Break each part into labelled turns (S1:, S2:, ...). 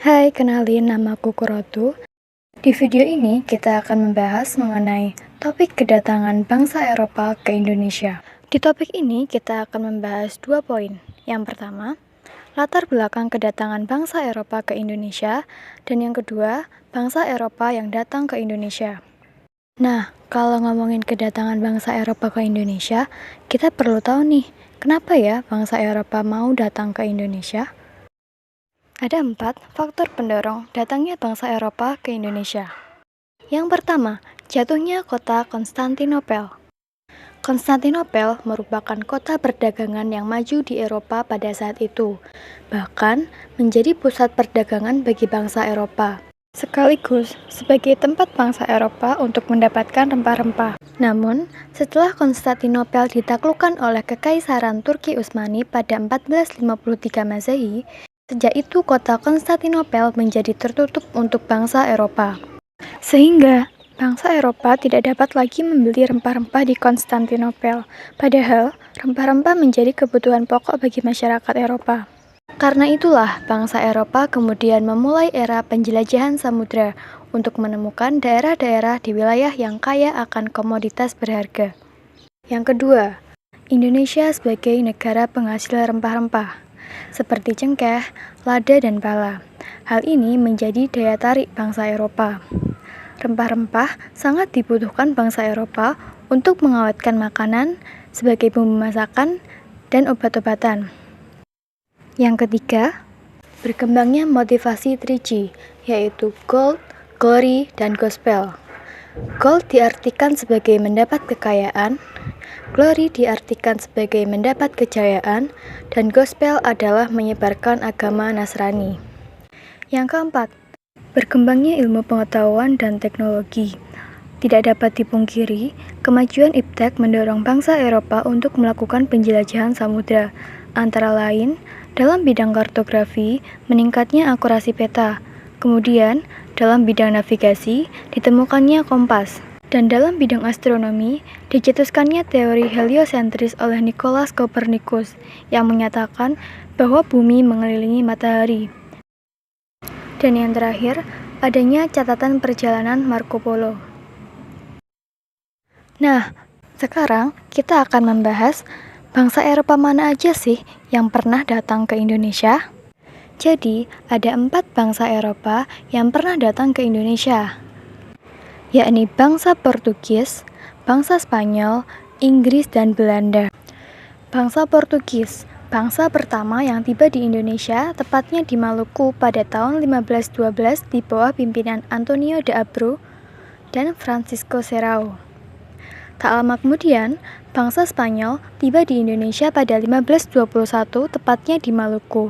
S1: Hai, kenalin namaku Kurotu. Di video ini kita akan membahas mengenai topik kedatangan bangsa Eropa ke Indonesia. Di topik ini kita akan membahas 2 poin. Yang pertama, latar belakang kedatangan bangsa Eropa ke Indonesia, dan yang kedua, bangsa Eropa yang datang ke Indonesia. Nah, kalau ngomongin kedatangan bangsa Eropa ke Indonesia, kita perlu tahu nih, kenapa ya bangsa Eropa mau datang ke Indonesia? Ada 4 faktor pendorong datangnya bangsa Eropa ke Indonesia. Yang pertama, jatuhnya kota Konstantinopel. Konstantinopel merupakan kota perdagangan yang maju di Eropa pada saat itu, bahkan menjadi pusat perdagangan bagi bangsa Eropa, sekaligus sebagai tempat bangsa Eropa untuk mendapatkan rempah-rempah. Namun, setelah Konstantinopel ditaklukkan oleh Kekaisaran Turki Utsmani pada 1453 Masehi, sejak itu kota Konstantinopel menjadi tertutup untuk bangsa Eropa. Sehingga bangsa Eropa tidak dapat lagi membeli rempah-rempah di Konstantinopel, padahal rempah-rempah menjadi kebutuhan pokok bagi masyarakat Eropa. Karena itulah bangsa Eropa kemudian memulai era penjelajahan samudra untuk menemukan daerah-daerah di wilayah yang kaya akan komoditas berharga. Yang kedua, Indonesia sebagai negara penghasil rempah-rempah seperti cengkeh, lada, dan pala. Hal ini menjadi daya tarik bangsa Eropa. Rempah-rempah sangat dibutuhkan bangsa Eropa untuk mengawetkan makanan sebagai bumbu masakan dan obat-obatan. Yang ketiga, berkembangnya motivasi 3G, yaitu gold, glory, dan gospel. Gold diartikan sebagai mendapat kekayaan, glory diartikan sebagai mendapat kejayaan, dan gospel adalah menyebarkan agama Nasrani. Yang keempat, berkembangnya ilmu pengetahuan dan teknologi. Tidak dapat dipungkiri, kemajuan iptek mendorong bangsa Eropa untuk melakukan penjelajahan samudra, antara lain dalam bidang kartografi, meningkatnya akurasi peta. Kemudian, dalam bidang navigasi, ditemukannya kompas. Dan dalam bidang astronomi, dicetuskannya teori heliosentris oleh Nicolaus Copernicus yang menyatakan bahwa bumi mengelilingi matahari. Dan yang terakhir, adanya catatan perjalanan Marco Polo. Nah, sekarang kita akan membahas bangsa Eropa mana aja sih yang pernah datang ke Indonesia? Jadi, ada 4 bangsa Eropa yang pernah datang ke Indonesia, yakni bangsa Portugis, bangsa Spanyol, Inggris, dan Belanda. Bangsa Portugis, bangsa pertama yang tiba di Indonesia, tepatnya di Maluku pada tahun 1512 di bawah pimpinan Antonio de Abreu dan Francisco Serrao. Tak lama kemudian, bangsa Spanyol tiba di Indonesia pada 1521, tepatnya di Maluku,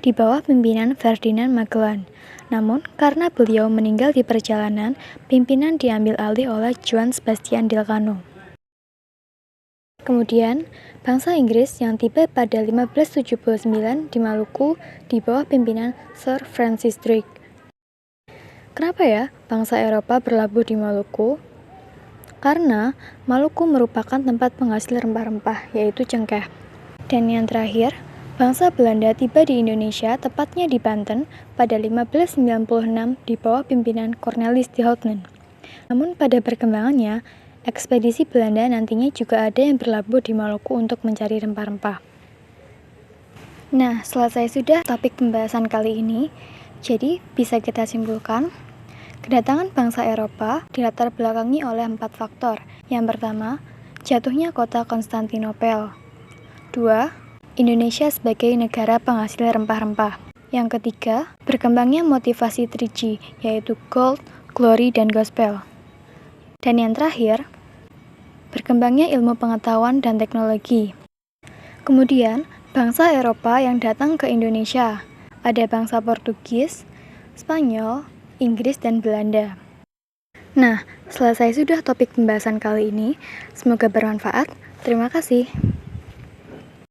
S1: di bawah pimpinan Ferdinand Magellan. Namun, karena beliau meninggal di perjalanan, pimpinan diambil alih oleh Juan Sebastian Elcano. Kemudian, bangsa Inggris yang tiba pada 1579 di Maluku di bawah pimpinan Sir Francis Drake. Kenapa ya bangsa Eropa berlabuh di Maluku? Karena Maluku merupakan tempat penghasil rempah-rempah, yaitu cengkeh. Dan yang terakhir, bangsa Belanda tiba di Indonesia, tepatnya di Banten, pada 1596 di bawah pimpinan Cornelis de Houtman. Namun pada perkembangannya, ekspedisi Belanda nantinya juga ada yang berlabuh di Maluku untuk mencari rempah-rempah. Nah, selesai sudah topik pembahasan kali ini. Jadi, bisa kita simpulkan, kedatangan bangsa Eropa dilatar belakangi oleh 4 faktor. Yang pertama, jatuhnya kota Konstantinopel. 2. Indonesia sebagai negara penghasil rempah-rempah. Yang ketiga, berkembangnya motivasi 3G, yaitu gold, glory, dan gospel. Dan yang terakhir, berkembangnya ilmu pengetahuan dan teknologi. Kemudian, bangsa Eropa yang datang ke Indonesia. Ada bangsa Portugis, Spanyol, Inggris, dan Belanda. Nah, selesai sudah topik pembahasan kali ini. Semoga bermanfaat. Terima kasih.